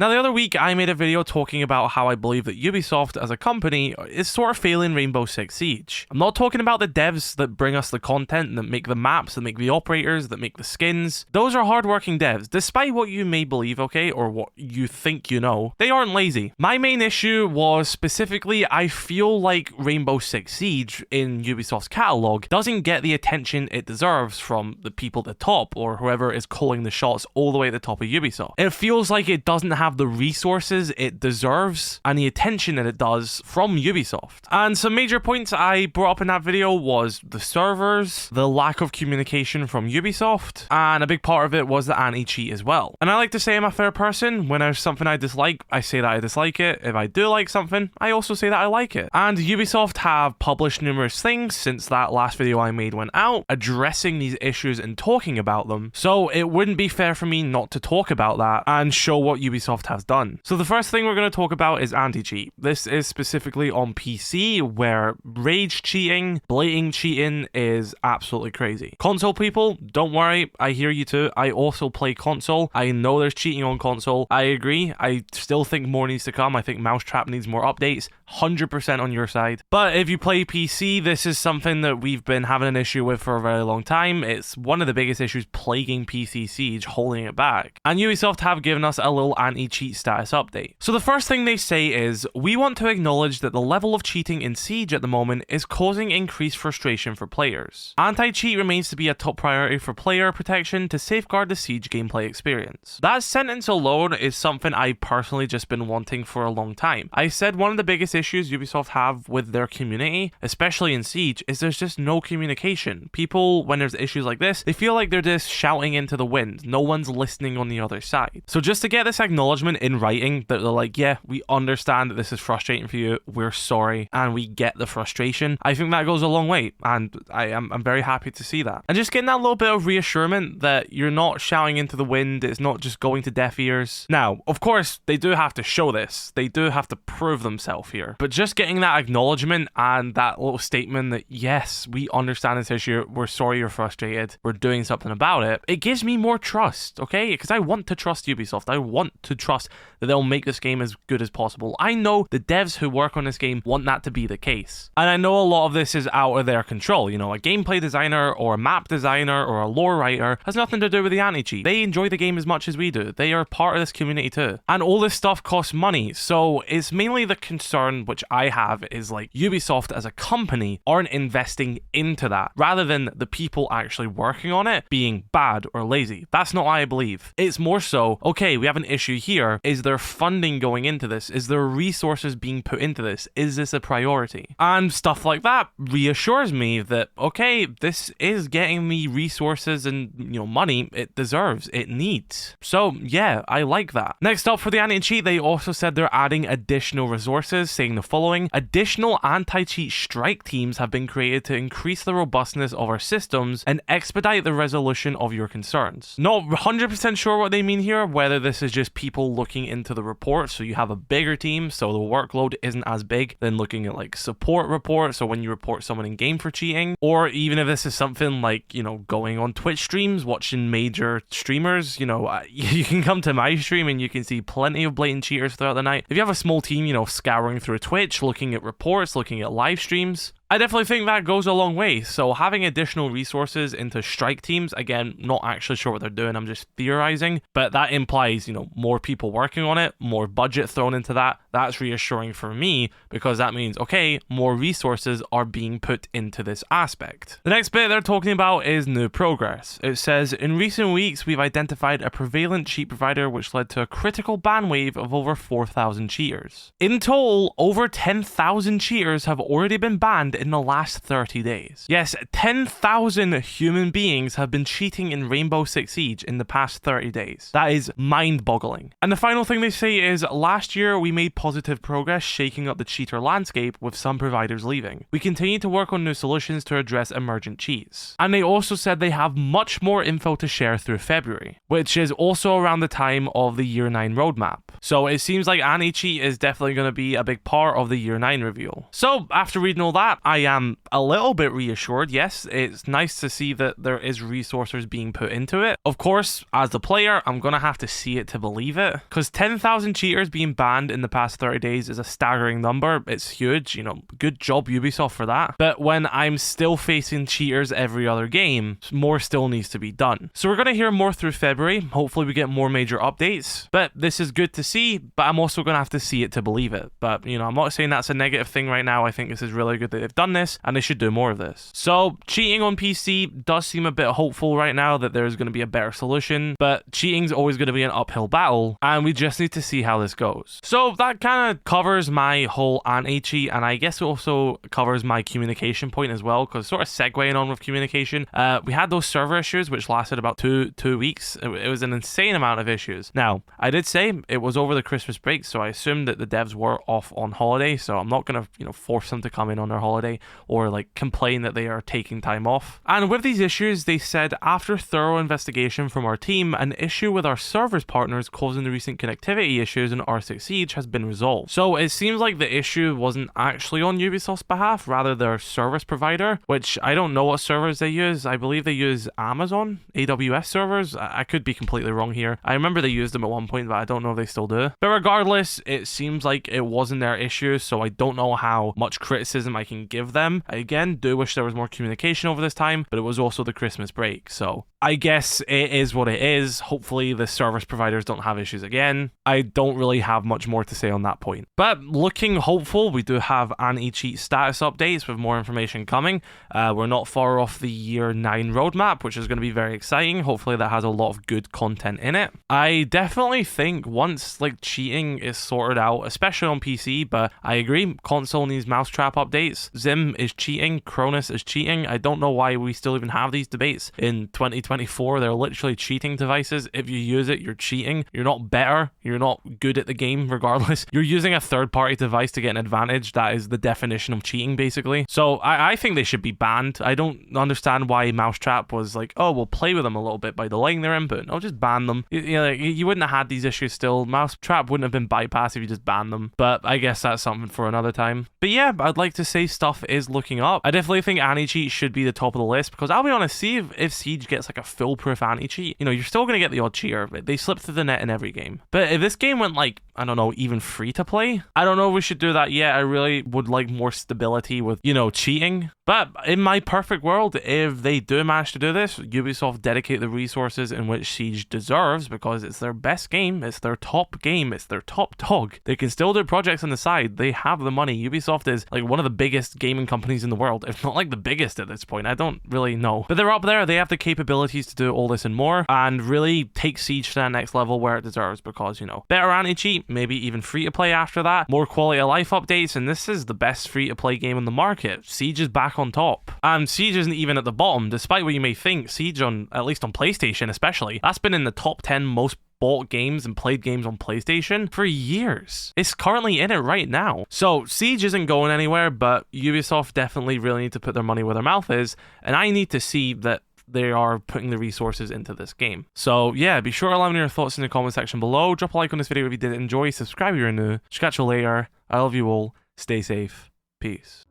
Now, the other week, I made a video talking about how I believe that Ubisoft as a company is sort of failing Rainbow Six Siege. I'm not talking about the devs that bring us the content, that make the maps, that make the operators, that make the skins. Those are hardworking devs, despite what you may believe, okay, or what you think you know. They aren't lazy. My main issue was specifically, I feel like Rainbow Six Siege in Ubisoft's catalog doesn't get the attention it deserves from the people at the top, or whoever is calling the shots all the way at the top of Ubisoft. It feels like it doesn't have the resources it deserves and the attention that it does from Ubisoft. And some major points I brought up in that video was the servers, the lack of communication from Ubisoft, and a big part of it was the anti-cheat as well. And I like to say I'm a fair person. When there's something I dislike, I say that I dislike it. If I do like something, I also say that I like it. And Ubisoft have published numerous things since that last video I made went out, addressing these issues and talking about them. So it wouldn't be fair for me not to talk about that and show what Ubisoft has done. So the first thing we're going to talk about is anti-cheat. This is specifically on PC, where rage cheating, blatant cheating is absolutely crazy. Console people, don't worry, I hear you too. I also play console. I know there's cheating on console. I agree. I still think more needs to come. I think Mousetrap needs more updates. 100% on your side. But if you play PC, this is something that we've been having an issue with for a very long time. It's one of the biggest issues plaguing PC Siege, holding it back. And Ubisoft have given us a little anti-cheat status update. So the first thing they say is, we want to acknowledge that the level of cheating in Siege at the moment is causing increased frustration for players. Anti-cheat remains to be a top priority for player protection to safeguard the Siege gameplay experience. That sentence alone is something I've personally just been wanting for a long time. I said one of the biggest issues Ubisoft have with their community, especially in Siege, is there's just no communication. People, when there's issues like this, they feel like they're just shouting into the wind. No one's listening on the other side. So just to get this acknowledgement in writing that they're like, yeah, we understand that this is frustrating for you, we're sorry, and we get the frustration, I think that goes a long way, and I'm very happy to see that. And just getting that little bit of reassurance that you're not shouting into the wind, it's not just going to deaf ears. Now, of course, they do have to show this. They do have to prove themselves here. But just getting that acknowledgement and that little statement that, yes, we understand this issue, we're sorry you're frustrated, we're doing something about it, it gives me more trust, okay? Because I want to trust Ubisoft. I want to trust that they'll make this game as good as possible. I know the devs who work on this game want that to be the case. And I know a lot of this is out of their control. You know, a gameplay designer or a map designer or a lore writer has nothing to do with the anti-cheat. They enjoy the game as much as we do. They are part of this community too. And all this stuff costs money. So it's mainly the concern which I have is like Ubisoft as a company aren't investing into that, rather than the people actually working on it being bad or lazy. That's not what I believe. It's more so, okay, we have an issue here. Is there funding going into this? Is there resources being put into this? Is this a priority? And stuff like that reassures me that, okay, this is getting me resources and, you know, money it deserves, it needs. So yeah, I like that. Next up for the anti-cheat, they also said they're adding additional resources, saying the following: additional anti-cheat strike teams have been created to increase the robustness of our systems and expedite the resolution of your concerns. Not 100% sure what they mean here, whether this is just people looking into the reports, so you have a bigger team, so the workload isn't as big than looking at like support reports, so when you report someone in game for cheating, or even if this is something like, you know, going on Twitch streams, watching major streamers, you know, you can come to my stream and you can see plenty of blatant cheaters throughout the night. If you have a small team, you know, scouring through Twitch, looking at reports, looking at live streams, I definitely think that goes a long way. So having additional resources into strike teams, again, not actually sure what they're doing, I'm just theorizing, but that implies, you know, more people working on it, more budget thrown into that. That's reassuring for me, because that means, okay, more resources are being put into this aspect. The next bit they're talking about is new progress. It says, in recent weeks, we've identified a prevalent cheat provider which led to a critical ban wave of over 4,000 cheaters. In total, over 10,000 cheaters have already been banned in the last 30 days. Yes, 10,000 human beings have been cheating in Rainbow Six Siege in the past 30 days. That is mind-boggling. And the final thing they say is, last year we made positive progress shaking up the cheater landscape with some providers leaving. We continue to work on new solutions to address emergent cheats. And they also said they have much more info to share through February, which is also around the time of the Year 9 roadmap. So it seems like anti-cheat is definitely going to be a big part of the Year 9 reveal. So after reading all that, I am a little bit reassured. Yes, it's nice to see that there is resources being put into it. Of course, as the player, I'm gonna have to see it to believe it, because 10,000 cheaters being banned in the past 30 days is a staggering number. It's huge, you know, good job Ubisoft for that. But when I'm still facing cheaters every other game, more still needs to be done. So we're gonna hear more through February. Hopefully we get more major updates, but this is good to see, but I'm also gonna have to see it to believe it. But you know, I'm not saying that's a negative thing right now. I think this is really good that they've done this, and they should do more of this. So cheating on PC does seem a bit hopeful right now that there's going to be a better solution, but cheating's always going to be an uphill battle, and we just need to see how this goes. So that kind of covers my whole anti-cheat, and I guess it also covers my communication point as well, because sort of segueing on with communication, we had those server issues which lasted about two weeks. It was an insane amount of issues. Now, I did say it was over the Christmas break, so I assumed that the devs were off on holiday, so I'm not going to, you know, force them to come in on their holiday or like complain that they are taking time off. And with these issues, they said, after thorough investigation from our team, an issue with our servers partners causing the recent connectivity issues in R6 Siege has been resolved. So it seems like the issue wasn't actually on Ubisoft's behalf, rather their service provider, which I don't know what servers they use. I believe they use Amazon, AWS servers. I could be completely wrong here. I remember they used them at one point, but I don't know if they still do. But regardless, it seems like it wasn't their issue, so I don't know how much criticism I can give them. I again do wish there was more communication over this time, but it was also the Christmas break, so I guess it is what it is. Hopefully the service providers don't have issues again. I don't really have much more to say on that point. But looking hopeful, we do have anti-cheat status updates with more information coming. We're not far off the year 9 roadmap, which is going to be very exciting. Hopefully that has a lot of good content in it. I definitely think once like cheating is sorted out, especially on PC, but I agree, console needs mousetrap updates. Zim is cheating, Cronus is cheating. I don't know why we still even have these debates in 2024. They're literally cheating devices. If you use it, you're cheating. You're not better. You're not good at the game regardless. You're using a third-party device to get an advantage. That is the definition of cheating, basically. So I think they should be banned. I don't understand why Mousetrap was like, oh, we'll play with them a little bit by delaying their input. No, just ban them. You wouldn't have had these issues still. Mousetrap wouldn't have been bypassed if you just banned them. But I guess that's something for another time. But yeah, I'd like to say stuff is looking up. I definitely think anti-cheat should be the top of the list, because I'll be honest, see if Siege gets like a foolproof anti-cheat, you know, you're still going to get the odd cheater. They slip through the net in every game. But if this game went like, I don't know, even free to play, I don't know if we should do that yet. I really would like more stability with, you know, cheating. But in my perfect world, if they do manage to do this, Ubisoft dedicate the resources in which Siege deserves, because it's their best game, it's their top game, it's their top dog. They can still do projects on the side. They have the money. Ubisoft is like one of the biggest gaming companies in the world, if not like the biggest at this point. I don't really know. But they're up there. They have the capabilities to do all this and more, and really take Siege to that next level where it deserves, because, you know, better anti-cheat, maybe even free to play after that, more quality of life updates, and this is the best free to play game on the market. Siege is back on top, and Siege isn't even at the bottom, despite what you may think. Siege, on at least on PlayStation especially, that's been in the top 10 most bought games and played games on PlayStation for years. It's currently in it right now. So Siege isn't going anywhere, but Ubisoft definitely really need to put their money where their mouth is, and I need to see that they are putting the resources into this game. So yeah, be sure to let me know your thoughts in the comment section below. Drop a like on this video if you did enjoy. Subscribe if you're new. Catch you later. I love you all. Stay safe. Peace.